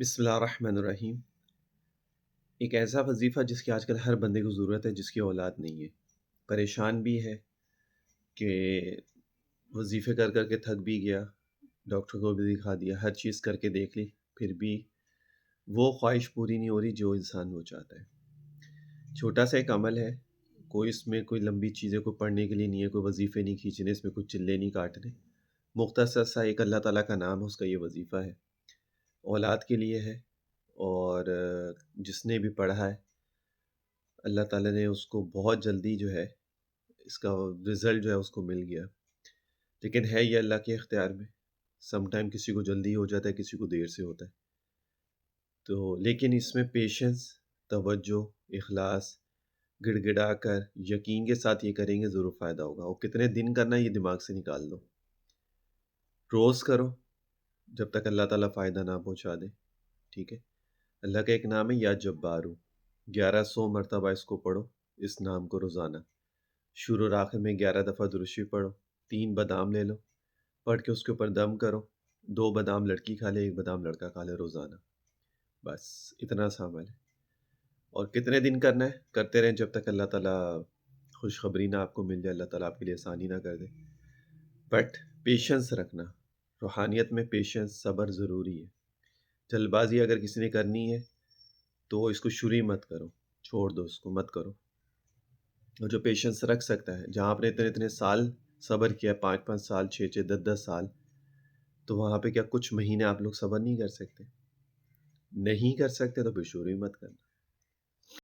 بسم اللہ الرحمن الرحیم۔ ایک ایسا وظیفہ جس کی آج کل ہر بندے کو ضرورت ہے، جس کی اولاد نہیں ہے، پریشان بھی ہے کہ وظیفے کر کر کے تھک بھی گیا، ڈاکٹر کو بھی دکھا دیا، ہر چیز کر کے دیکھ لی، پھر بھی وہ خواہش پوری نہیں ہو رہی جو انسان وہ چاہتا ہے۔ چھوٹا سا ایک عمل ہے، کوئی اس میں کوئی لمبی چیزیں کو پڑھنے کے لیے نہیں ہے، کوئی وظیفے نہیں کھینچنے، اس میں کوئی چلے نہیں کاٹنے، مختصر سا ایک اللہ تعالیٰ کا نام ہے، اس کا یہ وظیفہ ہے، اولاد کے لیے ہے۔ اور جس نے بھی پڑھا ہے اللہ تعالیٰ نے اس کو بہت جلدی جو ہے اس کا رزلٹ جو ہے اس کو مل گیا، لیکن ہے یہ اللہ کے اختیار میں۔ سم ٹائم کسی کو جلدی ہو جاتا ہے، کسی کو دیر سے ہوتا ہے، تو لیکن اس میں پیشنس، توجہ، اخلاص، گڑ گڑا کر یقین کے ساتھ یہ کریں گے ضرور فائدہ ہوگا۔ اور کتنے دن کرنا ہے یہ دماغ سے نکال دو، روز کرو جب تک اللہ تعالیٰ فائدہ نہ پہنچا دے، ٹھیک ہے؟ اللہ کا ایک نام ہے یا جبارو، 1100 مرتبہ اس کو پڑھو، اس نام کو روزانہ، شروع اور آخر میں 11 دفعہ درود شریف پڑھو، 3 بادام لے لو، پڑھ کے اس کے اوپر دم کرو، 2 بادام لڑکی کھا لے، 1 بادام لڑکا کھا لے روزانہ، بس اتنا سا عمل ہے۔ اور کتنے دن کرنا ہے؟ کرتے رہیں جب تک اللہ تعالیٰ خوشخبری نہ آپ کو مل جائے، اللہ تعالیٰ آپ کے لیے آسانی نہ کر دے۔ بٹ پیشنس رکھنا، روحانیت میں پیشنس، صبر ضروری ہے۔ جلد بازی اگر کسی نے کرنی ہے تو اس کو شروع ہی مت کرو، چھوڑ دو، اس کو مت کرو۔ اور جو پیشنس رکھ سکتا ہے، جہاں آپ نے اتنے اتنے سال صبر کیا، 5 5 سال، 6 6 10 10 سال، تو وہاں پہ کیا کچھ مہینے آپ لوگ صبر نہیں کر سکتے؟ نہیں کر سکتے تو پھر شروع ہی مت کرنا۔